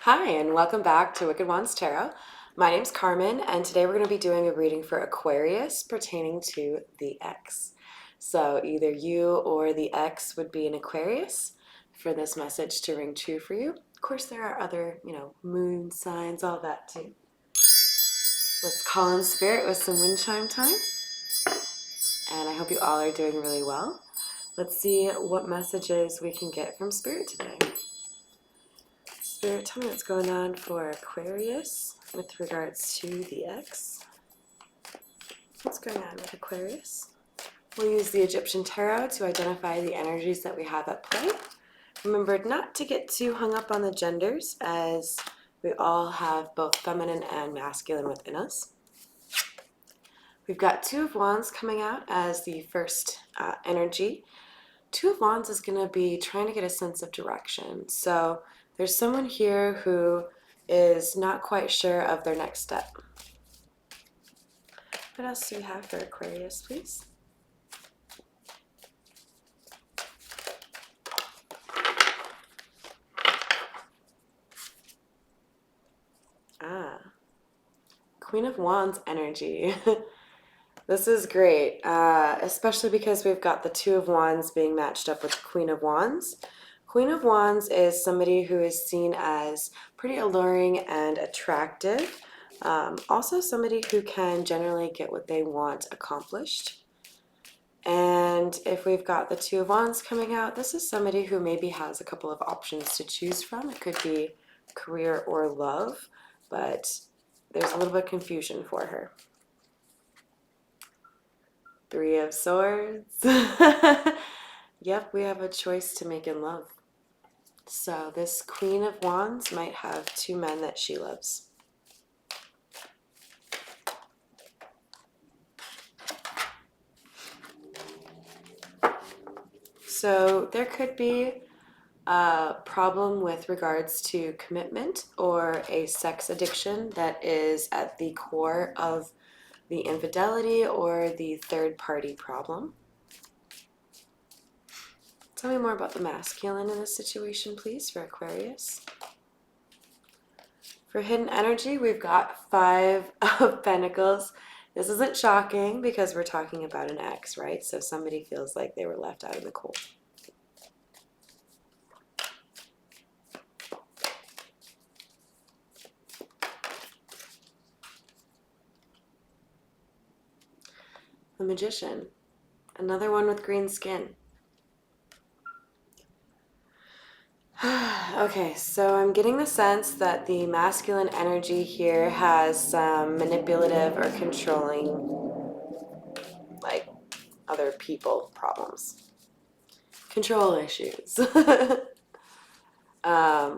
Hi, and welcome back to Wicked Wands Tarot. My name's Carmen, and today we're going to be doing a reading for Aquarius pertaining to the ex. So either you or the ex would be an Aquarius for this message to ring true for you. Of course, there are other, moon signs, all that too. Let's call in spirit with some wind chime time. And I hope you all are doing really well. Let's see what messages we can get from spirit today. Spirit, tell me what's going on for Aquarius with regards to the ex. What's going on with Aquarius? We'll use the Egyptian Tarot to identify the energies that we have at play. Remember not to get too hung up on the genders, as we all have both feminine and masculine within us. We've got Two of Wands coming out as the first energy. Two of Wands is going to be trying to get a sense of direction. So there's someone here who is not quite sure of their next step. What else do we have for Aquarius, please? Queen of Wands energy. This is great, especially because we've got the Two of Wands being matched up with Queen of Wands. Queen of Wands is somebody who is seen as pretty alluring and attractive. Also somebody who can generally get what they want accomplished. And if we've got the Two of Wands coming out, this is somebody who maybe has a couple of options to choose from. It could be career or love, but there's a little bit of confusion for her. Three of Swords. Yep, we have a choice to make in love. So this Queen of Wands might have two men that she loves. So there could be a problem with regards to commitment or a sex addiction that is at the core of the infidelity or the third party problem. Tell me more about the masculine in this situation, please, for Aquarius. For hidden energy, we've got Five of Pentacles. This isn't shocking because we're talking about an ex, right? So somebody feels like they were left out in the cold. The Magician. Another one with green skin. Okay, so I'm getting the sense that the masculine energy here has some manipulative or controlling, like, other people problems. Control issues.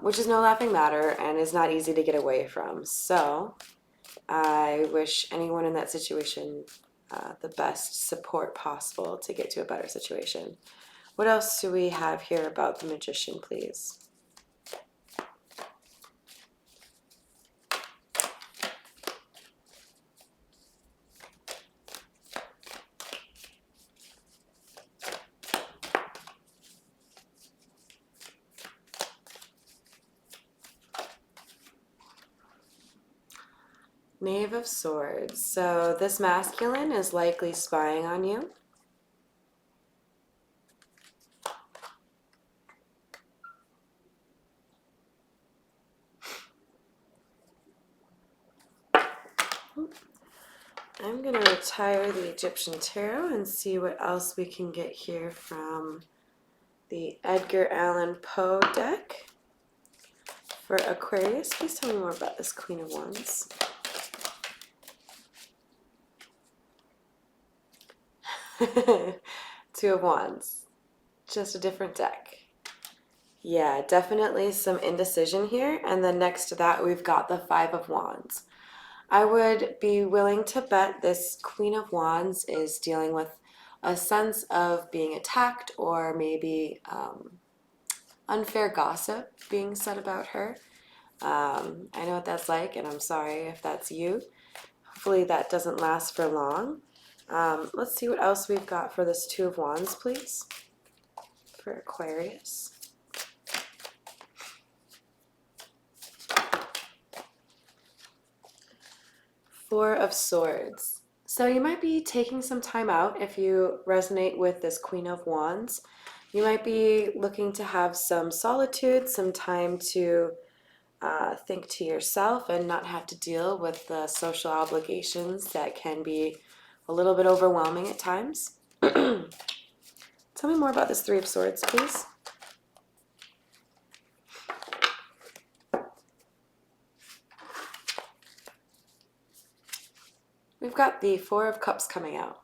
Which is no laughing matter and is not easy to get away from. So I wish anyone in that situation the best support possible to get to a better situation. What else do we have here about the Magician, please? Knave of Swords. So this masculine is likely spying on you. I'm going to retire the Egyptian Tarot and see what else we can get here from the Edgar Allan Poe deck. For Aquarius, please tell me more about this Queen of Wands. Two of Wands. Just a different deck. Yeah, definitely some indecision here. And then next to that, we've got the Five of Wands. I would be willing to bet this Queen of Wands is dealing with a sense of being attacked or maybe unfair gossip being said about her. I know what that's like, and I'm sorry if that's you. Hopefully that doesn't last for long. Let's see what else we've got for this Two of Wands, please, for Aquarius. Four of Swords. So you might be taking some time out if you resonate with this Queen of Wands. You might be looking to have some solitude, some time to think to yourself and not have to deal with the social obligations that can be a little bit overwhelming at times. Tell me more about this Three of Swords, please. We've got the Four of Cups coming out.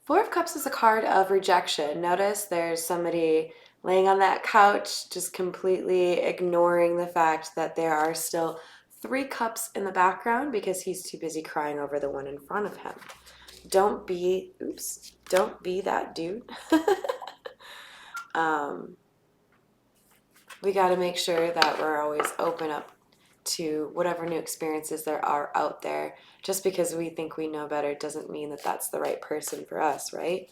Four of Cups is a card of rejection. Notice there's somebody laying on that couch just completely ignoring the fact that there are still three cups in the background because he's too busy crying over the one in front of him. Don't be that dude. We got to make sure that we're always open up to whatever new experiences there are out there. Just because we think we know better doesn't mean that that's the right person for us, right?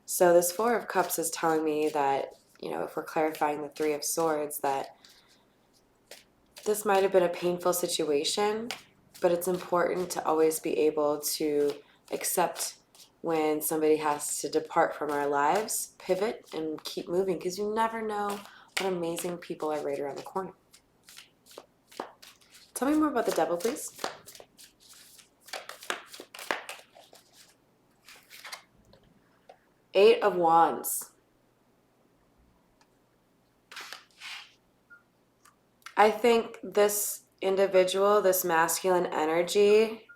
So this Four of Cups is telling me that, you know, if we're clarifying the Three of Swords, that this might have been a painful situation, but it's important to always be able to accept when somebody has to depart from our lives, pivot, and keep moving, because you never know what amazing people are right around the corner. Tell me more about the Devil, please. Eight of Wands. I think this individual, this masculine energy,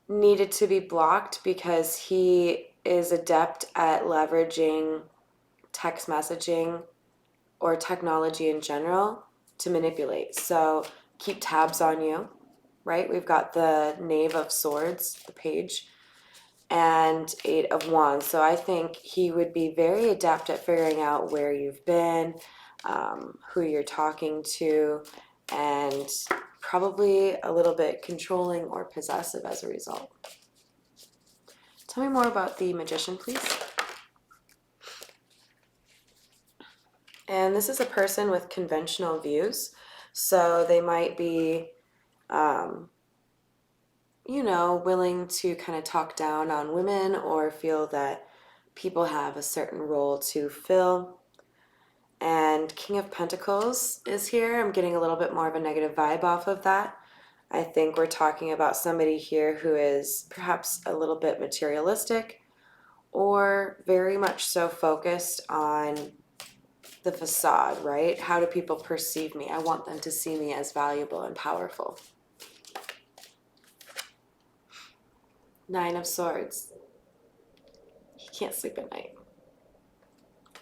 needed to be blocked because he is adept at leveraging text messaging or technology in general to manipulate. So keep tabs on you, right? We've got the Knave of Swords, the page, and Eight of Wands. So I think he would be very adept at figuring out where you've been, who you're talking to, and probably a little bit controlling or possessive as a result. Tell me more about the Magician, please. And this is a person with conventional views. So they might be, you know, willing to kind of talk down on women or feel that people have a certain role to fill. And King of Pentacles is here. I'm getting a little bit more of a negative vibe off of that. I think we're talking about somebody here who is perhaps a little bit materialistic or very much so focused on the facade, right? How do people perceive me? I want them to see me as valuable and powerful. Nine of Swords. He can't sleep at night,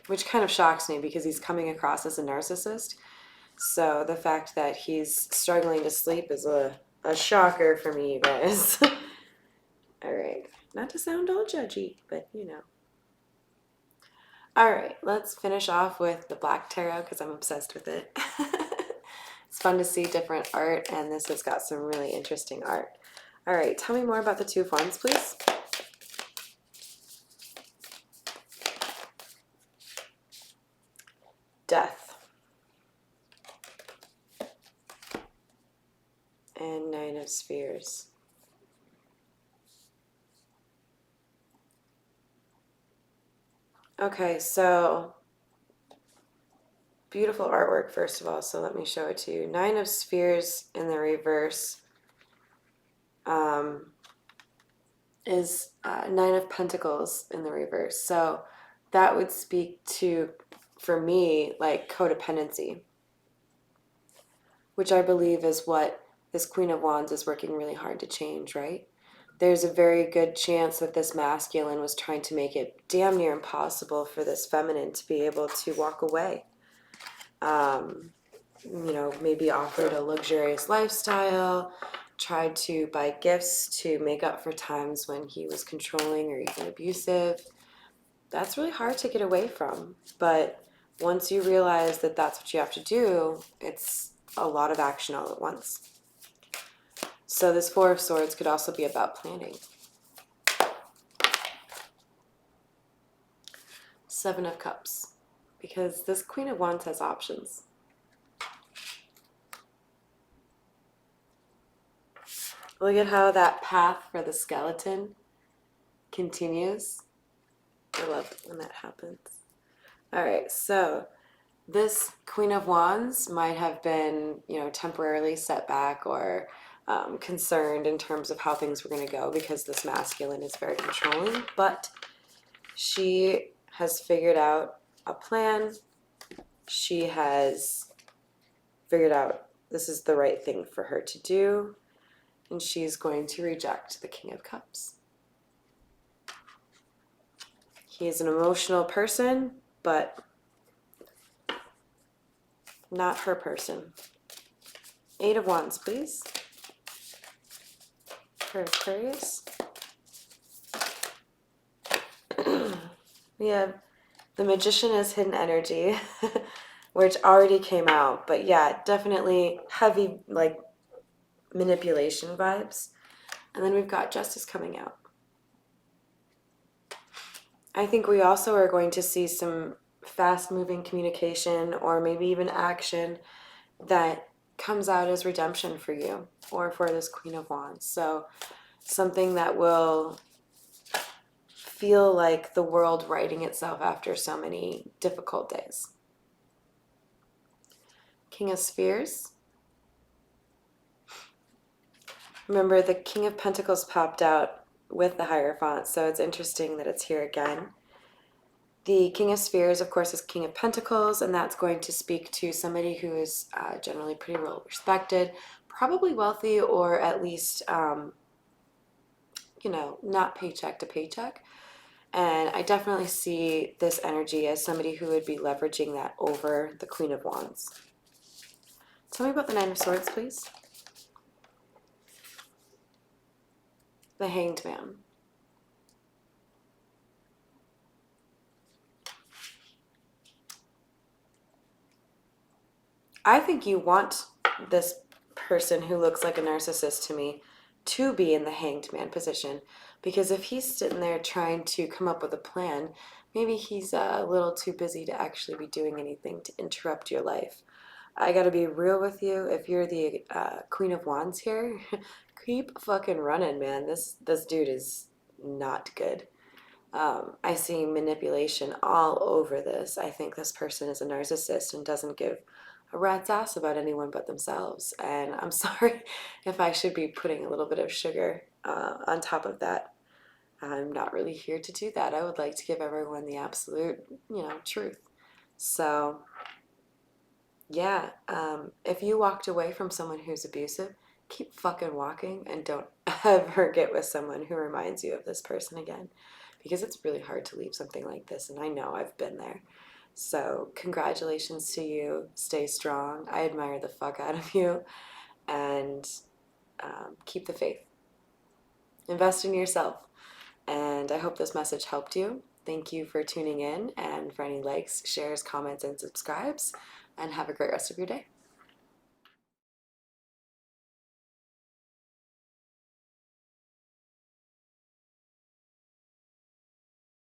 which kind of shocks me because he's coming across as a narcissist. So the fact that he's struggling to sleep is a shocker for me, you guys. All right. Not to sound all judgy, but you know. All right, let's finish off with the Black Tarot because I'm obsessed with it. It's fun to see different art, and this has got some really interesting art. All right, tell me more about the Two of Wands, please. Death. And Nine of Spheres. Okay, so beautiful artwork, first of all, so let me show it to you. Nine of Spheres in the reverse is Nine of Pentacles in the reverse. So that would speak to, for me, like codependency, which I believe is what this Queen of Wands is working really hard to change, right? There's a very good chance that this masculine was trying to make it damn near impossible for this feminine to be able to walk away. You know, maybe offered a luxurious lifestyle, tried to buy gifts to make up for times when he was controlling or even abusive. That's really hard to get away from. But once you realize that that's what you have to do, it's a lot of action all at once. So this Four of Swords could also be about planning. Seven of Cups, because this Queen of Wands has options. Look at how that path for the skeleton continues. I love when that happens. All right, so this Queen of Wands might have been, temporarily set back or concerned in terms of how things were going to go because this masculine is very controlling, but she has figured out a plan. She has figured out this is the right thing for her to do, and she's going to reject the King of Cups. He is an emotional person, but not her person. 8 of Wands, please. For Aquarius. We have the Magician as hidden energy, which already came out. But yeah, definitely heavy, like, manipulation vibes. And then we've got Justice coming out. I think we also are going to see some fast-moving communication or maybe even action that comes out as redemption for you or for this Queen of Wands. So something that will feel like the world righting itself after so many difficult days. King of Spheres. Remember, the King of Pentacles popped out with the Hierophant, so it's interesting that it's here again. The King of Spheres, of course, is King of Pentacles, and that's going to speak to somebody who is generally pretty well respected, probably wealthy, or at least, not paycheck to paycheck. And I definitely see this energy as somebody who would be leveraging that over the Queen of Wands. Tell me about the Nine of Swords, please. The Hanged Man. I think you want this person who looks like a narcissist to me to be in the Hanged Man position, because if he's sitting there trying to come up with a plan, maybe he's a little too busy to actually be doing anything to interrupt your life. I gotta be real with you. If you're the Queen of Wands here, keep fucking running, man. This dude is not good. I see manipulation all over this. I think this person is a narcissist and doesn't give a rat's ass about anyone but themselves. And I'm sorry if I should be putting a little bit of sugar on top of that. I'm not really here to do that. I would like to give everyone the absolute, truth. So, yeah, if you walked away from someone who's abusive, keep fucking walking and don't ever get with someone who reminds you of this person again, because it's really hard to leave something like this, and I know I've been there. So congratulations to you. Stay strong. I admire the fuck out of you, and keep the faith. Invest in yourself, and I hope this message helped you. Thank you for tuning in, and for any likes, shares, comments, and subscribes, and have a great rest of your day.